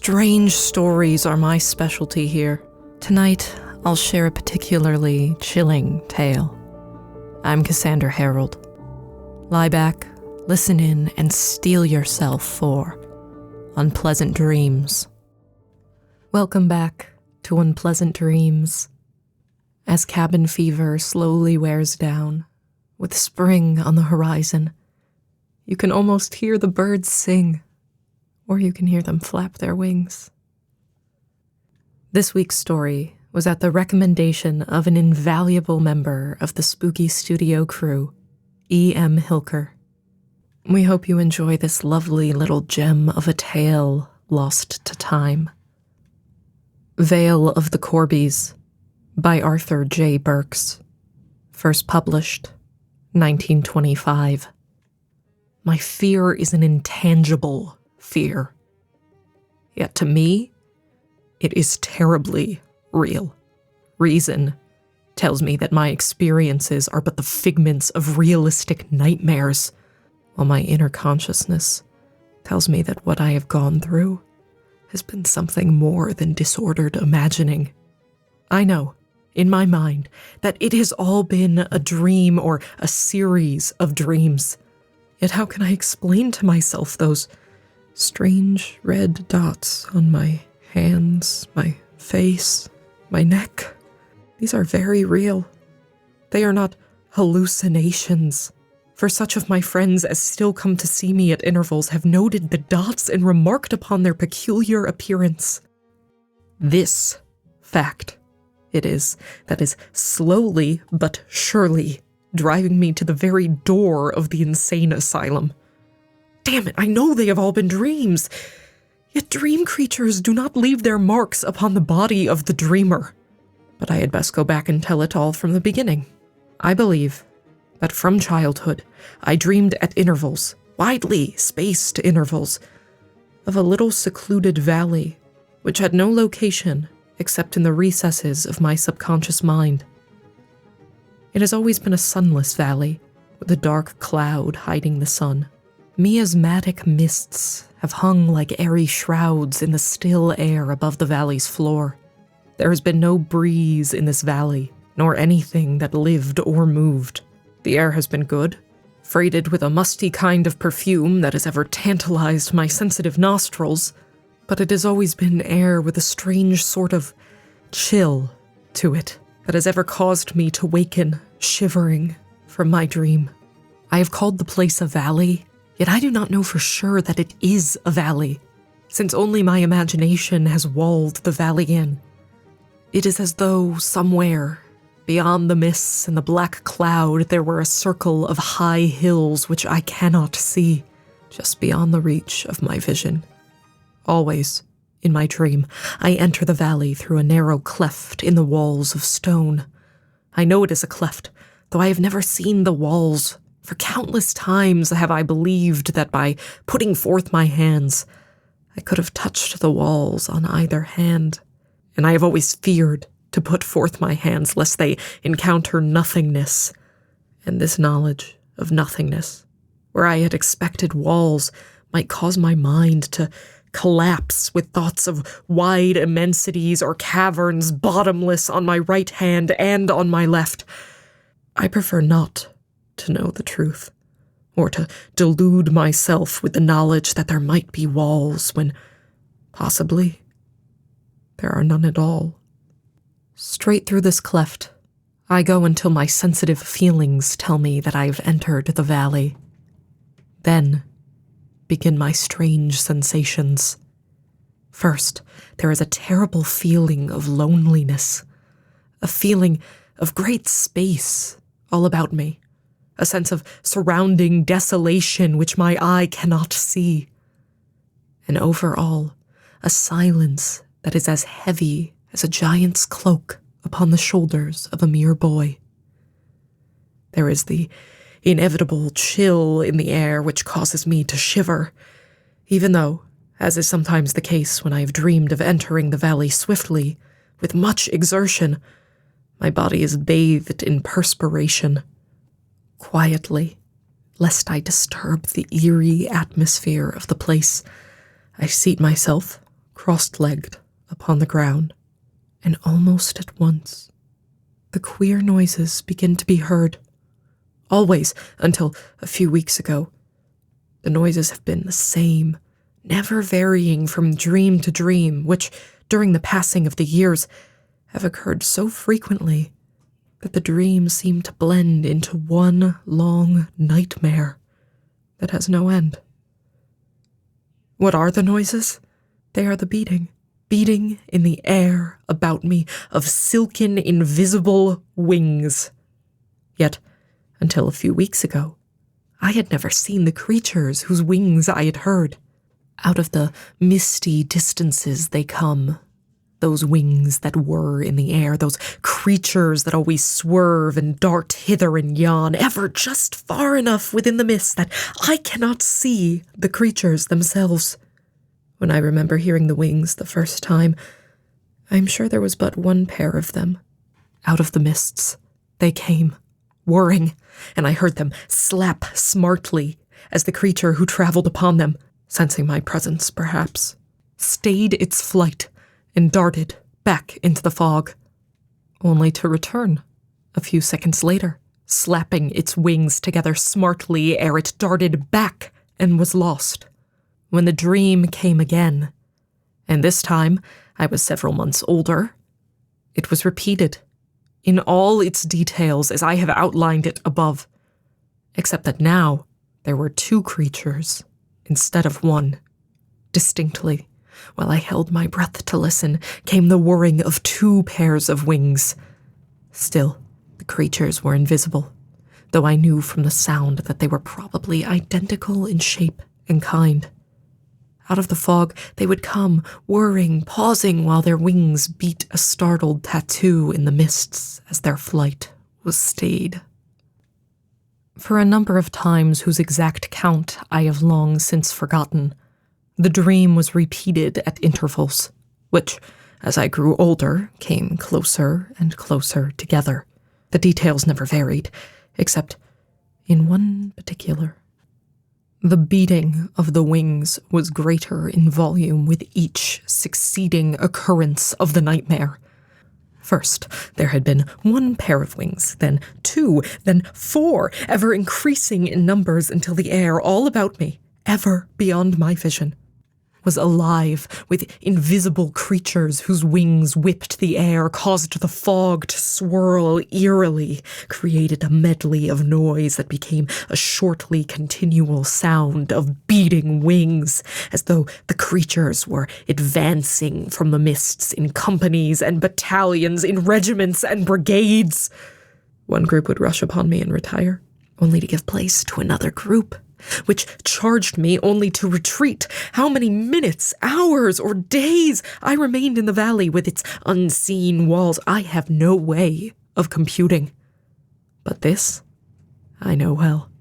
Strange stories are my specialty here. Tonight, I'll share a particularly chilling tale. I'm Cassandra Harold. Lie back, listen in, and steel yourself for unpleasant dreams. Welcome back to Unpleasant Dreams. As cabin fever slowly wears down, with spring on the horizon, you can almost hear the birds sing, or you can hear them flap their wings. This week's story was at the recommendation of an invaluable member of the Spooky Studio crew, E.M. Hilker. We hope you enjoy this lovely little gem of a tale lost to time. Vale of the Corbies by Arthur J. Burks. First published, 1925. My fear is an intangible fear. Yet to me, it is terribly real. Reason tells me that my experiences are but the figments of realistic nightmares, while my inner consciousness tells me that what I have gone through has been something more than disordered imagining. I know, in my mind, that it has all been a dream or a series of dreams. Yet how can I explain to myself those strange red dots on my hands, my face, my neck? These are very real. They are not hallucinations. For such of my friends as still come to see me at intervals have noted the dots and remarked upon their peculiar appearance. This fact it is that is slowly but surely driving me to the very door of the insane asylum. Damn it, I know they have all been dreams. Yet dream creatures do not leave their marks upon the body of the dreamer. But I had best go back and tell it all from the beginning. I believe that from childhood, I dreamed at intervals, widely spaced intervals, of a little secluded valley, which had no location except in the recesses of my subconscious mind. It has always been a sunless valley, with a dark cloud hiding the sun. Miasmatic mists have hung like airy shrouds in the still air above the valley's floor. There has been no breeze in this valley, nor anything that lived or moved. The air has been good, freighted with a musty kind of perfume that has ever tantalized my sensitive nostrils, but it has always been air with a strange sort of chill to it that has ever caused me to waken, shivering, from my dream. I have called the place a valley, yet I do not know for sure that it is a valley, since only my imagination has walled the valley in. It is as though somewhere, beyond the mists and the black cloud, there were a circle of high hills which I cannot see, just beyond the reach of my vision. Always, in my dream, I enter the valley through a narrow cleft in the walls of stone. I know it is a cleft, though I have never seen the walls. For countless times have I believed that by putting forth my hands, I could have touched the walls on either hand, and I have always feared to put forth my hands lest they encounter nothingness, and this knowledge of nothingness, where I had expected walls, might cause my mind to collapse with thoughts of wide immensities or caverns bottomless on my right hand and on my left. I prefer not to know the truth, or to delude myself with the knowledge that there might be walls when, possibly, there are none at all. Straight through this cleft, I go until my sensitive feelings tell me that I have entered the valley. Then begin my strange sensations. First, there is a terrible feeling of loneliness, a feeling of great space all about me, a sense of surrounding desolation which my eye cannot see, and over all, a silence that is as heavy as a giant's cloak upon the shoulders of a mere boy. There is the inevitable chill in the air which causes me to shiver, even though, as is sometimes the case when I have dreamed of entering the valley swiftly, with much exertion, my body is bathed in perspiration. Quietly, lest I disturb the eerie atmosphere of the place, I seat myself, cross-legged upon the ground, and almost at once, the queer noises begin to be heard. Always, until a few weeks ago, the noises have been the same, never varying from dream to dream, which, during the passing of the years, have occurred so frequently that the dreams seem to blend into one long nightmare that has no end. What are the noises? They are the beating in the air about me of silken, invisible wings. Yet, until a few weeks ago, I had never seen the creatures whose wings I had heard. Out of the misty distances they come, those wings that whir in the air, those creatures that always swerve and dart hither and yon, ever just far enough within the mist that I cannot see the creatures themselves. When I remember hearing the wings the first time, I'm sure there was but one pair of them. Out of the mists, they came, whirring, and I heard them slap smartly as the creature who traveled upon them, sensing my presence perhaps, stayed its flight and darted back into the fog, only to return a few seconds later, slapping its wings together smartly ere it darted back and was lost. When the dream came again, and this time I was several months older, it was repeated in all its details as I have outlined it above, except that now there were two creatures instead of one. Distinctly, while I held my breath to listen, came the whirring of two pairs of wings. Still, the creatures were invisible, though I knew from the sound that they were probably identical in shape and kind. Out of the fog they would come, whirring, pausing while their wings beat a startled tattoo in the mists as their flight was stayed. For a number of times whose exact count I have long since forgotten, the dream was repeated at intervals, which, as I grew older, came closer and closer together. The details never varied, except in one particular. The beating of the wings was greater in volume with each succeeding occurrence of the nightmare. First, there had been one pair of wings, then two, then four, ever increasing in numbers until the air all about me, ever beyond my vision, was alive with invisible creatures whose wings whipped the air, caused the fog to swirl eerily, created a medley of noise that became a shortly continual sound of beating wings, as though the creatures were advancing from the mists in companies and battalions, in regiments and brigades. One group would rush upon me and retire, only to give place to another group, which charged me only to retreat. How many minutes, hours, or days I remained in the valley with its unseen walls, I have no way of computing. But this I know well.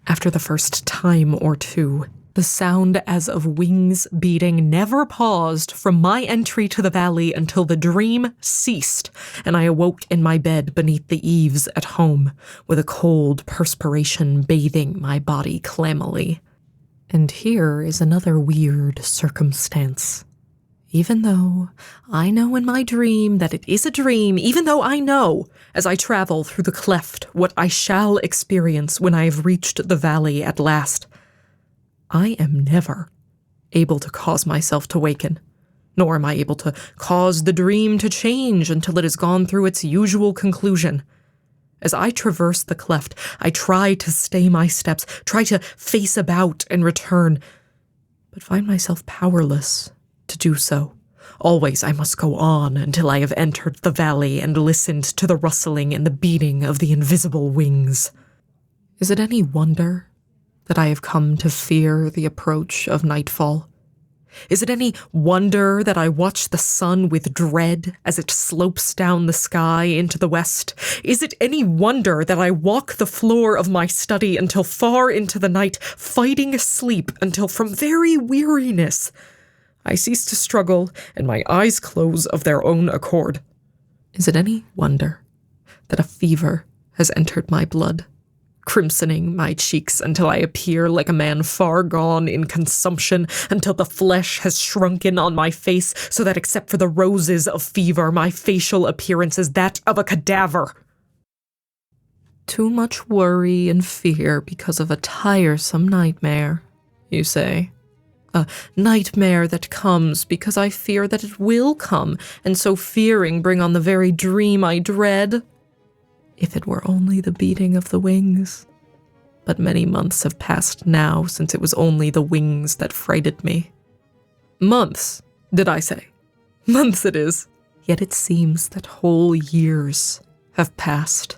After the first time or two, the sound as of wings beating never paused from my entry to the valley until the dream ceased, and I awoke in my bed beneath the eaves at home, with a cold perspiration bathing my body clammily. And here is another weird circumstance. Even though I know in my dream that it is a dream, even though I know, as I travel through the cleft, what I shall experience when I have reached the valley at last, I am never able to cause myself to waken, nor am I able to cause the dream to change until it has gone through its usual conclusion. As I traverse the cleft, I try to stay my steps, try to face about and return, but find myself powerless to do so. Always I must go on until I have entered the valley and listened to the rustling and the beating of the invisible wings. Is it any wonder that I have come to fear the approach of nightfall? Is it any wonder that I watch the sun with dread as it slopes down the sky into the west? Is it any wonder that I walk the floor of my study until far into the night, fighting sleep until from very weariness I cease to struggle and my eyes close of their own accord? Is it any wonder that a fever has entered my blood, crimsoning my cheeks until I appear like a man far gone in consumption, until the flesh has shrunken on my face so that except for the roses of fever, my facial appearance is that of a cadaver. Too much worry and fear because of a tiresome nightmare, you say. A nightmare that comes because I fear that it will come, and so fearing bring on the very dream I dread. If it were only the beating of the wings. But many months have passed now since it was only the wings that frighted me. Months, did I say? Months it is. Yet it seems that whole years have passed.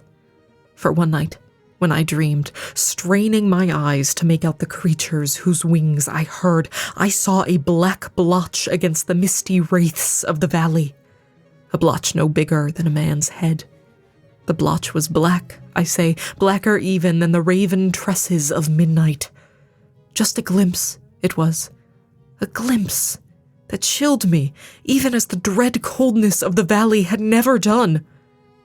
For one night, when I dreamed, straining my eyes to make out the creatures whose wings I heard, I saw a black blotch against the misty wraiths of the valley. A blotch no bigger than a man's head. The blotch was black, I say, blacker even than the raven tresses of midnight. Just a glimpse, it was. A glimpse that chilled me, even as the dread coldness of the valley had never done.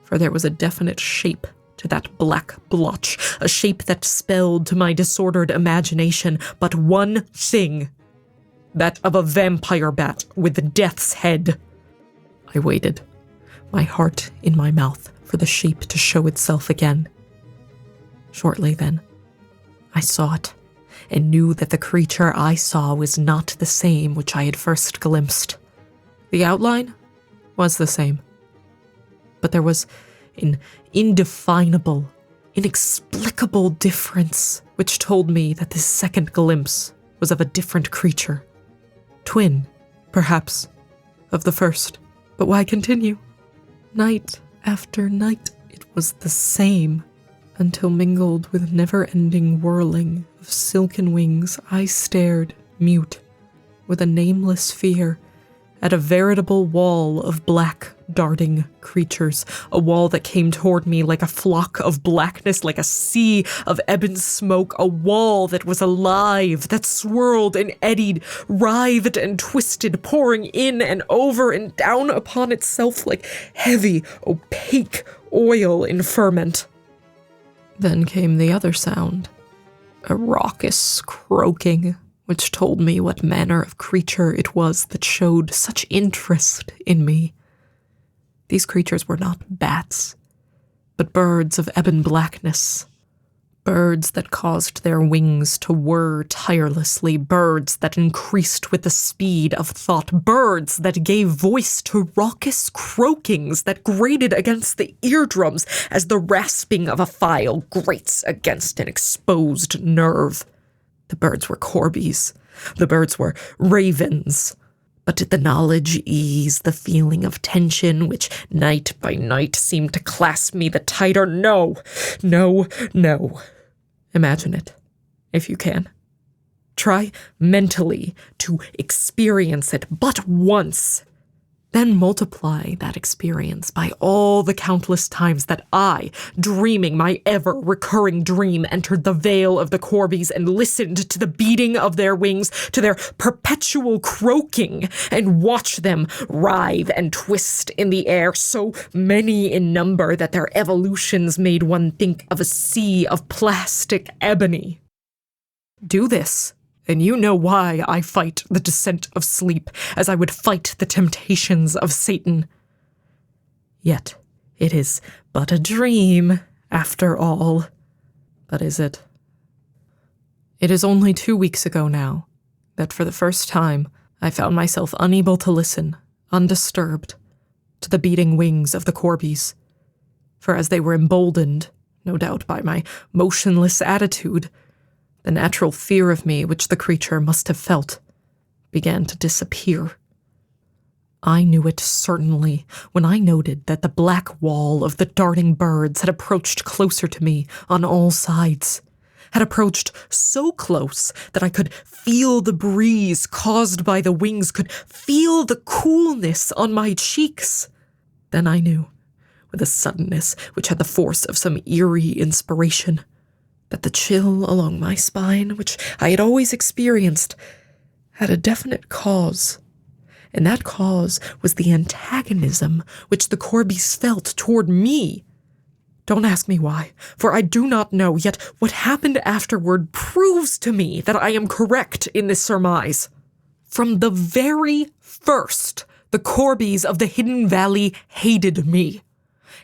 For there was a definite shape to that black blotch, a shape that spelled to my disordered imagination but one thing. That of a vampire bat with death's head. I waited, my heart in my mouth, for the shape to show itself again. Shortly then, I saw it, and knew that the creature I saw was not the same which I had first glimpsed. The outline was the same, but there was an indefinable, inexplicable difference which told me that this second glimpse was of a different creature. Twin, perhaps, of the first. But why continue? Night after night, it was the same, until mingled with never-ending whirling of silken wings, I stared, mute, with a nameless fear, at a veritable wall of black, darting creatures, a wall that came toward me like a flock of blackness, like a sea of ebon smoke, a wall that was alive, that swirled and eddied, writhed and twisted, pouring in and over and down upon itself like heavy, opaque oil in ferment. Then came the other sound, a raucous croaking, which told me what manner of creature it was that showed such interest in me. These creatures were not bats, but birds of ebon blackness, birds that caused their wings to whir tirelessly, birds that increased with the speed of thought, birds that gave voice to raucous croakings that grated against the eardrums as the rasping of a file grates against an exposed nerve. The birds were corbies. The birds were ravens. But did the knowledge ease the feeling of tension which night by night seemed to clasp me the tighter? No, no, no. Imagine it, if you can. Try mentally to experience it but once. Then multiply that experience by all the countless times that I, dreaming my ever-recurring dream, entered the Vale of the Corbies and listened to the beating of their wings, to their perpetual croaking, and watched them writhe and twist in the air, so many in number that their evolutions made one think of a sea of plastic ebony. Do this, and you know why I fight the descent of sleep as I would fight the temptations of Satan. Yet it is but a dream, after all. But is it? It is only 2 weeks ago now that for the first time I found myself unable to listen, undisturbed, to the beating wings of the Corbies. For as they were emboldened, no doubt by my motionless attitude, the natural fear of me, which the creature must have felt, began to disappear. I knew it certainly when I noted that the black wall of the darting birds had approached closer to me on all sides, had approached so close that I could feel the breeze caused by the wings, could feel the coolness on my cheeks. Then I knew, with a suddenness which had the force of some eerie inspiration, that the chill along my spine, which I had always experienced, had a definite cause, and that cause was the antagonism which the Corbies felt toward me. Don't ask me why, for I do not know, yet what happened afterward proves to me that I am correct in this surmise. From the very first, the Corbies of the Hidden Valley hated me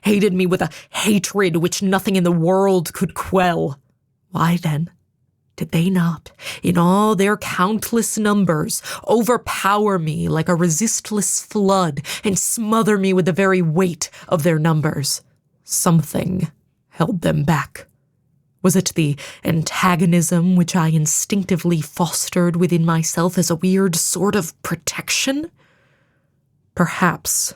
with a hatred which nothing in the world could quell. Why then did they not, in all their countless numbers, overpower me like a resistless flood and smother me with the very weight of their numbers? Something held them back. Was it the antagonism which I instinctively fostered within myself as a weird sort of protection? Perhaps.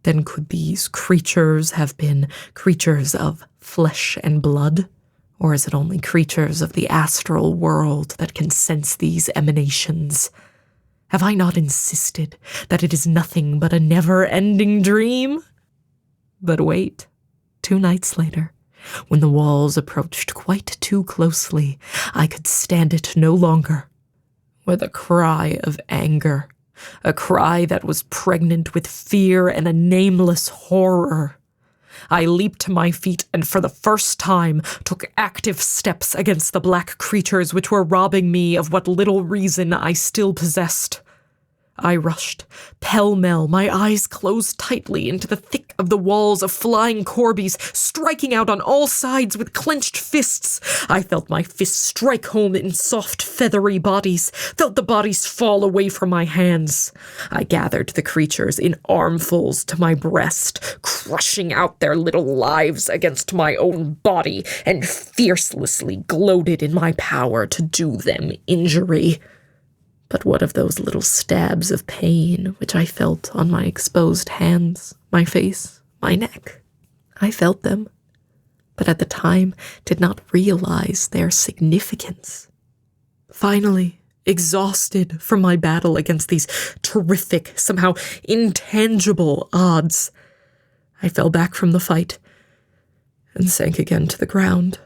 Then could these creatures have been creatures of flesh and blood? Or is it only creatures of the astral world that can sense these emanations? Have I not insisted that it is nothing but a never-ending dream? But wait, 2 nights later, when the walls approached quite too closely, I could stand it no longer. With a cry of anger, a cry that was pregnant with fear and a nameless horror, I leaped to my feet and for the first time took active steps against the black creatures which were robbing me of what little reason I still possessed. I rushed, pell-mell, my eyes closed tightly, into the thick of the walls of flying Corbies, striking out on all sides with clenched fists. I felt my fists strike home in soft, feathery bodies, felt the bodies fall away from my hands. I gathered the creatures in armfuls to my breast, crushing out their little lives against my own body, and fiercelessly gloated in my power to do them injury. But what of those little stabs of pain which I felt on my exposed hands, my face, my neck? I felt them, but at the time did not realize their significance. Finally, exhausted from my battle against these terrific, somehow intangible odds, I fell back from the fight and sank again to the ground.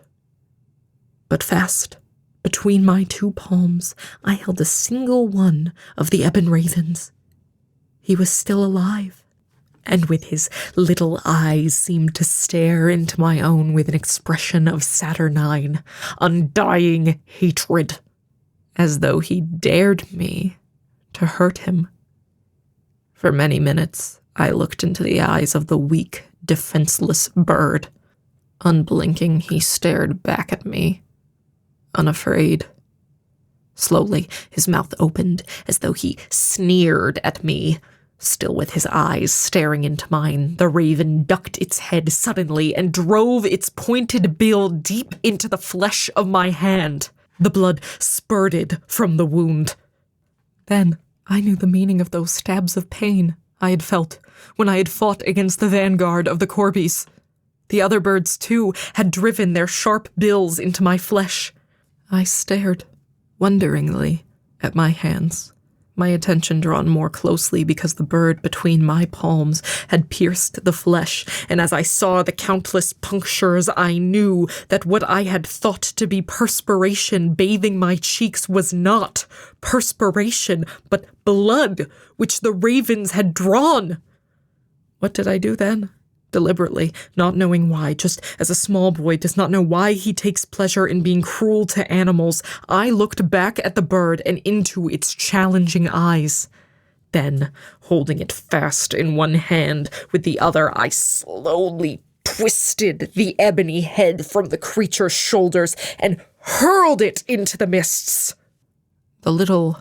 But fast, between my 2 palms, I held a single one of the ebon ravens. He was still alive, and with his little eyes seemed to stare into my own with an expression of saturnine, undying hatred, as though he dared me to hurt him. For many minutes, I looked into the eyes of the weak, defenseless bird. Unblinking, he stared back at me, unafraid. Slowly, his mouth opened as though he sneered at me. Still with his eyes staring into mine, the raven ducked its head suddenly and drove its pointed bill deep into the flesh of my hand. The blood spurted from the wound. Then I knew the meaning of those stabs of pain I had felt when I had fought against the vanguard of the Corbies. The other birds, too, had driven their sharp bills into my flesh. I stared, wonderingly, at my hands, my attention drawn more closely because the bird between my palms had pierced the flesh, and as I saw the countless punctures, I knew that what I had thought to be perspiration bathing my cheeks was not perspiration, but blood, which the ravens had drawn. What did I do then? Deliberately, not knowing why, just as a small boy does not know why he takes pleasure in being cruel to animals, I looked back at the bird and into its challenging eyes. Then, holding it fast in one hand, with the other I slowly twisted the ebony head from the creature's shoulders and hurled it into the mists. The little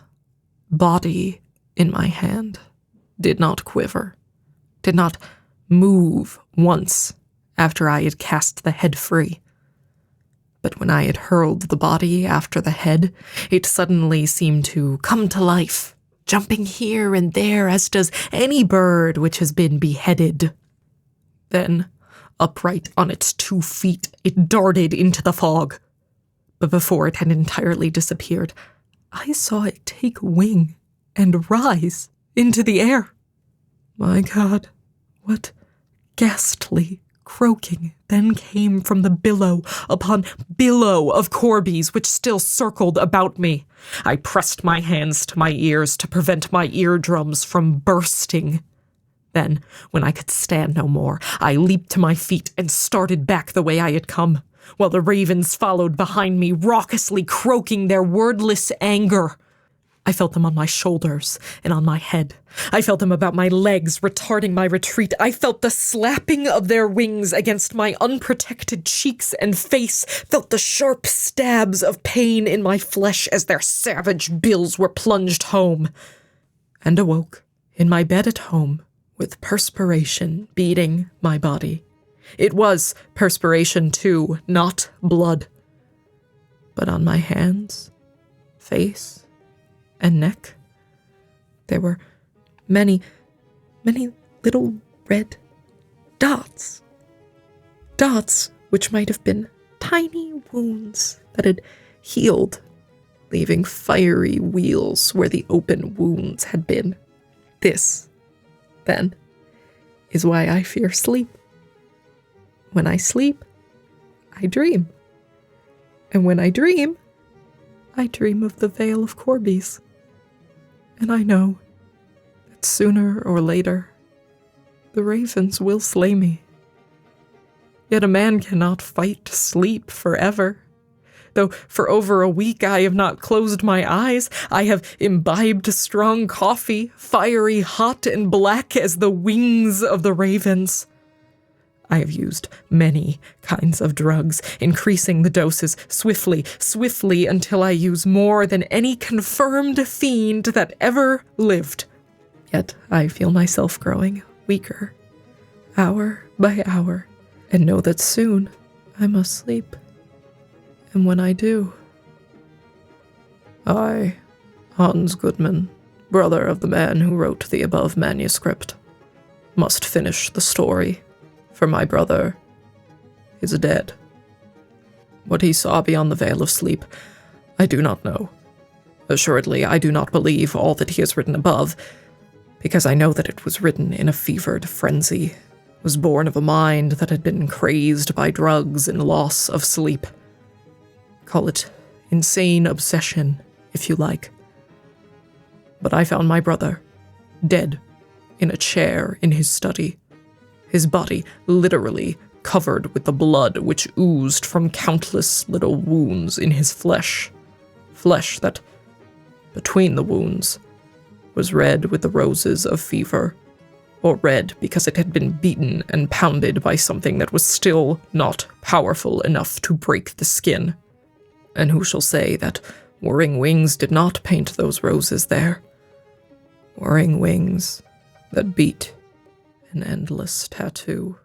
body in my hand did not quiver, did not move once after I had cast the head free. But when I had hurled the body after the head, it suddenly seemed to come to life, jumping here and there as does any bird which has been beheaded. Then, upright on its 2 feet, it darted into the fog. But before it had entirely disappeared, I saw it take wing and rise into the air. My God, what ghastly croaking then came from the billow upon billow of Corbies which still circled about me. I pressed my hands to my ears to prevent my eardrums from bursting. Then, when I could stand no more, I leaped to my feet and started back the way I had come, while the ravens followed behind me, raucously croaking their wordless anger. I felt them on my shoulders and on my head. I felt them about my legs, retarding my retreat. I felt the slapping of their wings against my unprotected cheeks and face, felt the sharp stabs of pain in my flesh as their savage bills were plunged home, and awoke in my bed at home with perspiration beading my body. It was perspiration, too, not blood. But on my hands, face, and neck, there were many, many little red dots. Dots which might have been tiny wounds that had healed, leaving fiery wheals where the open wounds had been. This, then, is why I fear sleep. When I sleep, I dream. And when I dream of the Vale of Corbies. And I know that sooner or later, the ravens will slay me. Yet a man cannot fight sleep forever. Though for over a week I have not closed my eyes, I have imbibed strong coffee, fiery hot and black as the wings of the ravens. I have used many kinds of drugs, increasing the doses swiftly, until I use more than any confirmed fiend that ever lived. Yet I feel myself growing weaker, hour by hour, and know that soon I must sleep. And when I do, I, Hans Goodman, brother of the man who wrote the above manuscript, must finish the story. For my brother is dead. What he saw beyond the veil of sleep, I do not know. Assuredly, I do not believe all that he has written above, because I know that it was written in a fevered frenzy, was born of a mind that had been crazed by drugs and loss of sleep. Call it insane obsession, if you like. But I found my brother, dead, in a chair in his study. His body literally covered with the blood which oozed from countless little wounds in his flesh. Flesh that, between the wounds, was red with the roses of fever, or red because it had been beaten and pounded by something that was still not powerful enough to break the skin. And who shall say that whirring wings did not paint those roses there? Whirring wings that beat an endless tattoo.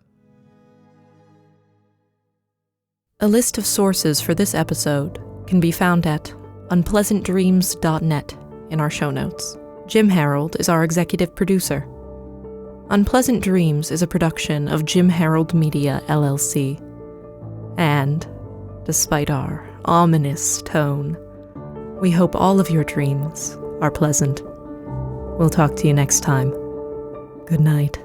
A list of sources for this episode can be found at unpleasantdreams.net in our show notes. Jim Harold is our executive producer. Unpleasant Dreams is a production of Jim Harold Media, LLC. And, despite our ominous tone, we hope all of your dreams are pleasant. We'll talk to you next time. Good night.